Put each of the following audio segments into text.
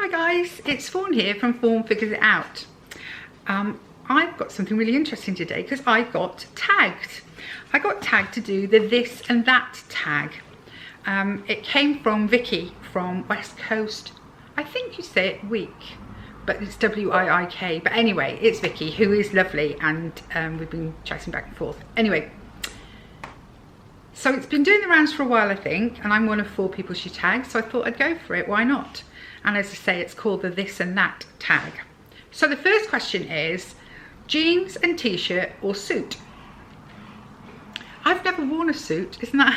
Hi guys, it's Fawn here from Fawn Figures It Out. I've got something really interesting today because I got tagged. I got tagged to do the this and that tag. It came from Vikki from West Coast, I think you say it Wiik, but it's W-I-I-K. But anyway, it's Vikki, who is lovely, and we've been chatting back and forth. Anyway, so it's been doing the rounds for a while, I think, and I'm one of 4 people she tagged, so I thought I'd go for it, why not? And as I say, it's called the this and that tag. So the first question is, jeans and t-shirt or suit? I've never worn a suit, isn't that?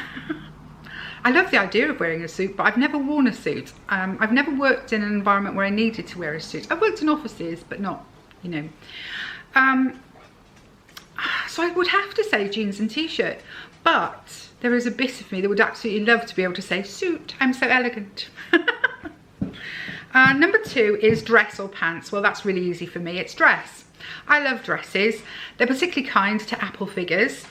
I love the idea of wearing a suit, but I've never worn a suit. I've never worked in an environment where I needed to wear a suit. I've worked in offices, but not, you know. So I would have to say jeans and t-shirt, but there is a bit of me that would absolutely love to be able to say suit. I'm so elegant. Number 2 is dress or pants. Well, that's really easy for me. It's dress. I love dresses. They're particularly kind to apple figures.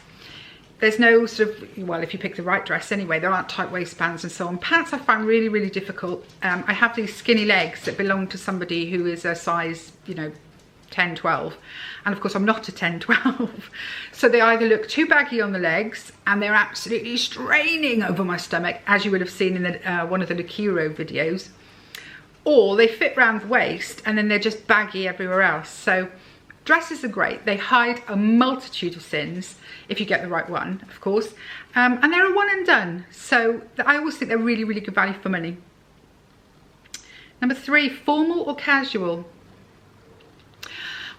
There's no sort of, well, if you pick the right dress anyway, there aren't tight waistbands and so on. Pants I find really, really difficult. I have these skinny legs that belong to somebody who is a size, you know, 10, 12. And of course I'm not a 10, 12. So they either look too baggy on the legs and they're absolutely straining over my stomach, as you would have seen in the, one of the Lucuro videos, or they fit round the waist and then they're just baggy everywhere else. So dresses are great. They hide a multitude of sins if you get the right one, of course. And they're a one and done. So I always think they're really, really good value for money. Number 3, formal or casual?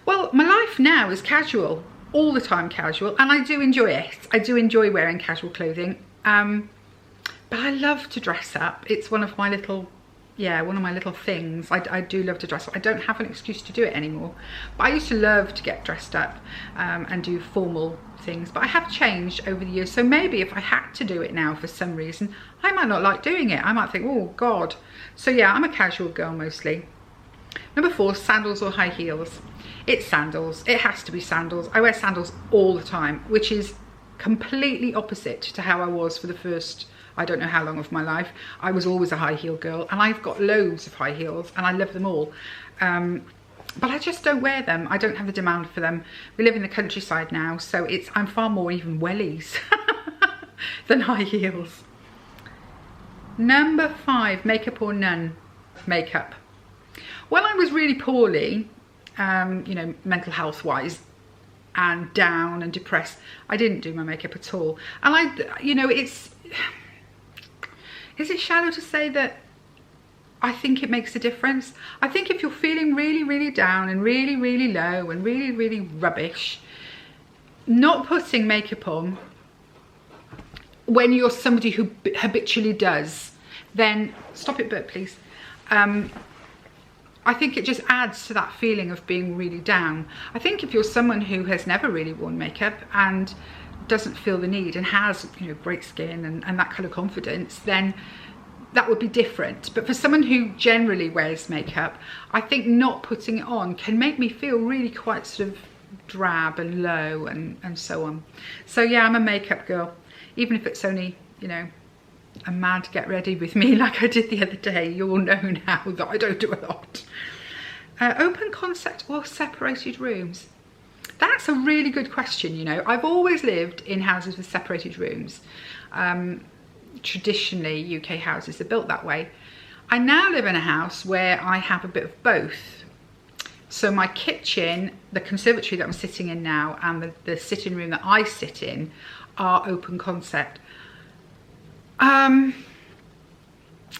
Well, my life now is casual, all the time casual, and I do enjoy it. I do enjoy wearing casual clothing, but I love to dress up. It's one of my little, one of my little things. I do love to dress up. I don't have an excuse to do it anymore, but I used to love to get dressed up and do formal things, but I have changed over the years. So maybe if I had to do it now for some reason, I might not like doing it. I might think, oh God. So yeah, I'm a casual girl mostly. Number 4, sandals or high heels? It's sandals. It has to be sandals. I wear sandals all the time, which is completely opposite to how I was for the first, I don't know how long of my life. I was always a high heel girl, and I've got loads of high heels and I love them all. But I just don't wear them. I don't have the demand for them. We live in the countryside now, so I'm far more even wellies than high heels. Number 5, makeup or none? Makeup. When I was really poorly, you know, mental health wise, and down and depressed, I didn't do my makeup at all. And you know, is it shallow to say that I think it makes a difference? I think if you're feeling really, really down and really, really low and really, really rubbish, not putting makeup on when you're somebody who habitually does, then stop it, Bert, please. I think it just adds to that feeling of being really down. I think if you're someone who has never really worn makeup and doesn't feel the need and has, you know, great skin and that kind of confidence, then that would be different. But for someone who generally wears makeup, I think not putting it on can make me feel really quite sort of drab and low and so on. So yeah, I'm a makeup girl, even if it's only, you know, a mad get ready with me like I did the other day. You all know now that I don't do a lot. Open concept or separated rooms? That's a really good question, you know. I've always lived in houses with separated rooms. Traditionally, UK houses are built that way. I now live in a house where I have a bit of both. So my kitchen, the conservatory that I'm sitting in now, and the sitting room that I sit in are open concept. And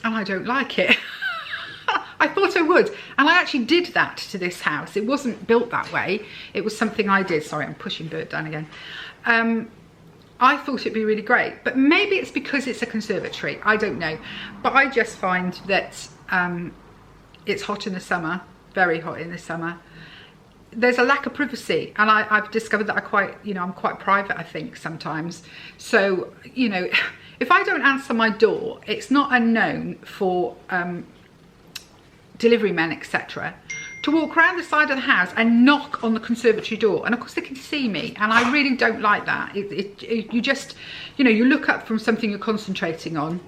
I don't like it. I thought I would, and I actually did that to this house. It wasn't built that way. It was something I did. Sorry, I'm pushing Bert down again. I thought it'd be really great, but maybe it's because it's a conservatory. I don't know, but I just find that it's hot in the summer, very hot in the summer. There's a lack of privacy, and I've discovered that I'm quite private, I think, sometimes. So, you know, if I don't answer my door, it's not unknown for delivery men, etc., to walk around the side of the house and knock on the conservatory door, and of course they can see me, and I really don't like that. You just, you know, you look up from something you're concentrating on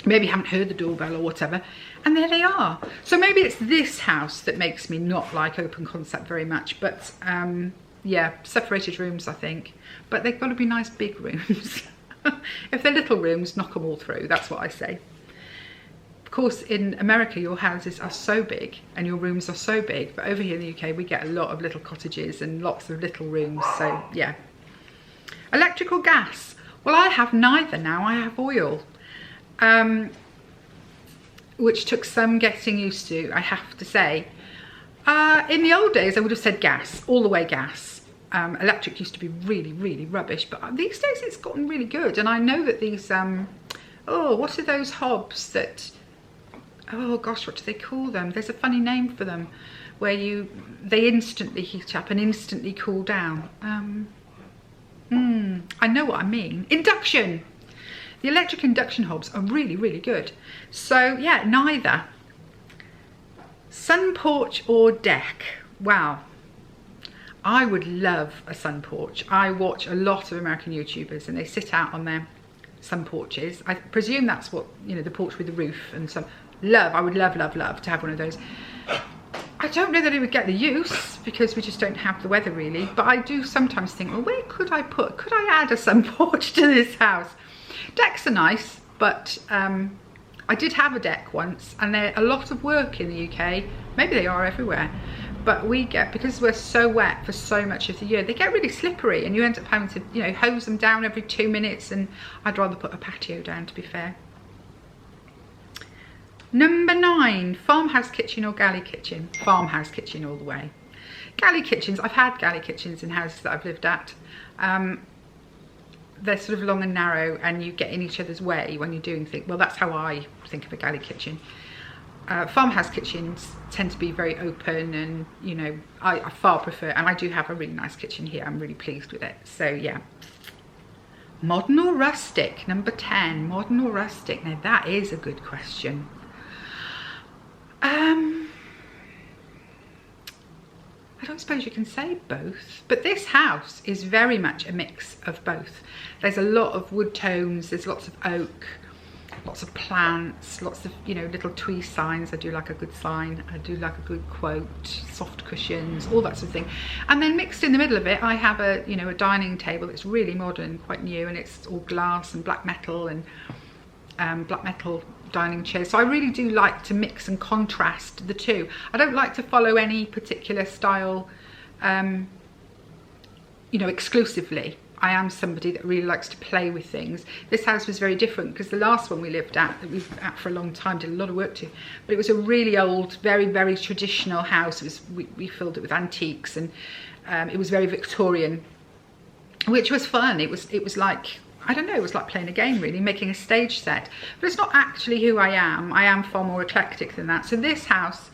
maybe haven't heard the doorbell or whatever, and there they are. So maybe it's this house that makes me not like open concept very much, but yeah, separated rooms I think, but they've got to be nice big rooms. If they're little rooms, knock them all through, that's what I say. Of course, in America, your houses are so big and your rooms are so big, but over here in the UK, we get a lot of little cottages and lots of little rooms, so yeah. Electric or gas? Well, I have neither now, I have oil. Which took some getting used to, I have to say. In the old days, I would have said gas, all the way gas. Electric used to be really, really rubbish, but these days it's gotten really good. And I know that these, oh, what are those hobs that, oh gosh, what do they call them? There's a funny name for them, where they instantly heat up and instantly cool down. I know what I mean. Induction. The electric induction hobs are really, really good. So yeah, neither. Sun porch or deck? Wow. I would love a sun porch. I watch a lot of American YouTubers and they sit out on their sun porches. I presume that's what, you know, the porch with the roof and some. I would love, love, love to have one of those. I don't know that it would get the use because we just don't have the weather really, but I do sometimes think, well, where could I add a sun porch to this house? Decks are nice, but I did have a deck once and they're a lot of work in the UK. Maybe they are everywhere, but we get, because we're so wet for so much of the year, they get really slippery and you end up having to, you know, hose them down every 2 minutes, and I'd rather put a patio down, to be fair. Number 9, farmhouse kitchen or galley kitchen? Farmhouse kitchen all the way. Galley kitchens, I've had galley kitchens in houses that I've lived at. They're sort of long and narrow and you get in each other's way when you're doing things. Well, that's how I think of a galley kitchen. Farmhouse kitchens tend to be very open and, you know, I far prefer, and I do have a really nice kitchen here. I'm really pleased with it. So yeah. Modern or rustic? Number 10, modern or rustic? Now that is a good question. I don't suppose you can say both, but this house is very much a mix of both. There's a lot of wood tones, there's lots of oak, lots of plants, lots of, you know, little twee signs. I do like a good sign, I do like a good quote, soft cushions, all that sort of thing. And then mixed in the middle of it, I have a, you know, a dining table that's really modern, quite new, and it's all glass and black metal dining chairs. So I really do like to mix and contrast the two. I don't like to follow any particular style, you know, exclusively. I am somebody that really likes to play with things. This house was very different because the last one we lived at, that we were at for a long time, did a lot of work to, but it was a really old, very, very traditional house. It was, we filled it with antiques, and it was very Victorian, which was fun. It was like, I don't know, it was like playing a game really, making a stage set. But it's not actually who I am. I am far more eclectic than that. So this house,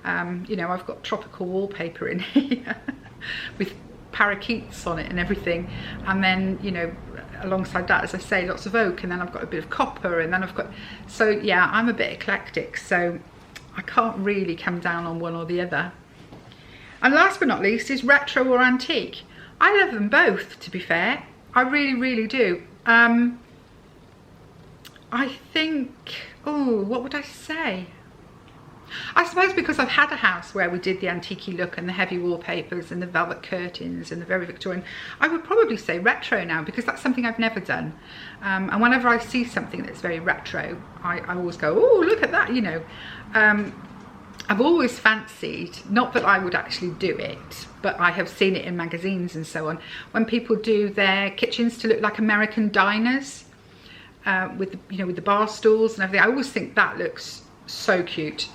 you know, I've got tropical wallpaper in here with parakeets on it and everything. And then, you know, alongside that, as I say, lots of oak, and then I've got a bit of copper, and then I've got, so yeah, I'm a bit eclectic. So I can't really come down on one or the other. And last but not least is retro or antique. I love them both, to be fair. I really, really do. I think, oh, what would I say? I suppose because I've had a house where we did the antique-y look and the heavy wallpapers and the velvet curtains and the very Victorian, I would probably say retro now, because that's something I've never done. And whenever I see something that's very retro, I always go, oh, look at that, you know. I've always fancied, not that I would actually do it, but I have seen it in magazines and so on, when people do their kitchens to look like American diners, with, you know, with the bar stools and everything. I always think that looks so cute,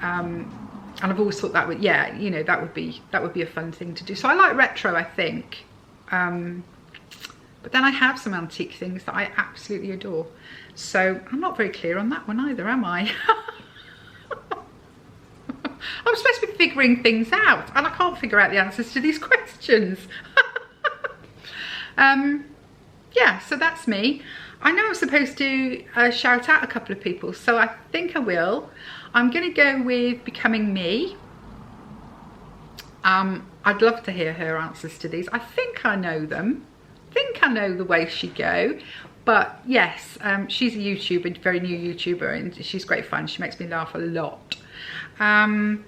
and I've always thought that would, yeah, you know, that would be a fun thing to do. So I like retro, I think, but then I have some antique things that I absolutely adore. So I'm not very clear on that one either, am I? I'm supposed to be figuring things out, and I can't figure out the answers to these questions. Yeah, so that's me. I know I'm supposed to shout out a couple of people, so I think I will. I'm going to go with Becoming Me. I'd love to hear her answers to these. I think I know them. I think I know the way she'd go. But yes, she's a YouTuber, very new YouTuber, and she's great fun. She makes me laugh a lot. And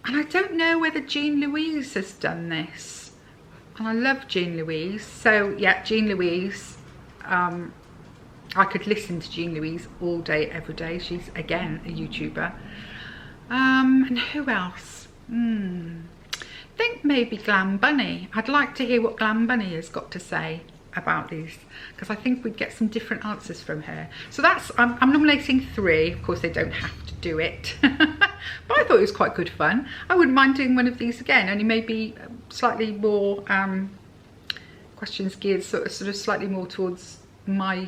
I don't know whether Jean Louise has done this. And I love Jean Louise. So yeah, Jean Louise. I could listen to Jean Louise all day, every day. She's, again, a YouTuber. And who else? I think maybe Glam Bunny. I'd like to hear what Glam Bunny has got to say about these, because I think we'd get some different answers from her. So that's, I'm nominating 3. Of course, they don't have to do it. But I thought it was quite good fun. I wouldn't mind doing one of these again, only maybe slightly more questions geared sort of slightly more towards my,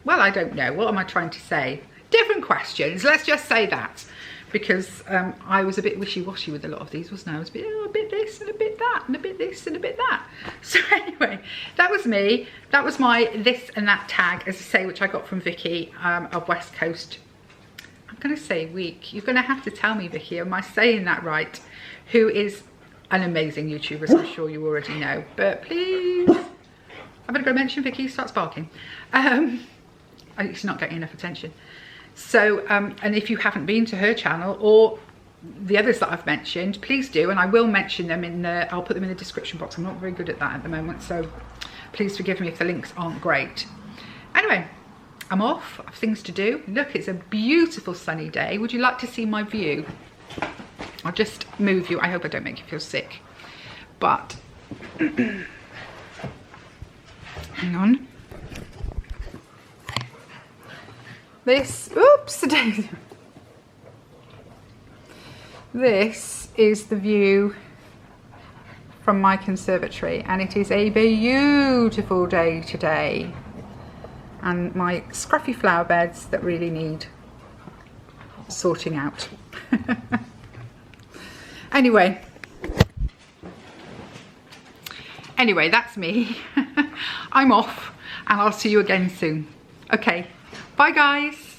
well, I don't know, what am I trying to say? Different questions, let's just say that. Because I was a bit wishy-washy with a lot of these, wasn't I? I was a bit, oh, a bit this and a bit that and a bit this and a bit that. So anyway, that was me. That was my this and that tag, as I say, which I got from Vikki of West Coast. I'm going to say Wiik. You're going to have to tell me, Vikki, am I saying that right? Who is an amazing YouTuber, as I'm sure you already know. But please, I better go mention Vikki, starts barking. It's not getting enough attention. So, and if you haven't been to her channel or the others that I've mentioned, please do. And I will mention them in the, I'll put them in the description box. I'm not very good at that at the moment, so please forgive me if the links aren't great. Anyway, I'm off. I have things to do. Look, it's a beautiful sunny day. Would you like to see my view? I'll just move you. I hope I don't make you feel sick. But, hang on. This, oops, this is the view from my conservatory, and it is a beautiful day today. And my scruffy flower beds that really need sorting out. Anyway, that's me. I'm off, and I'll see you again soon. Okay. Bye guys.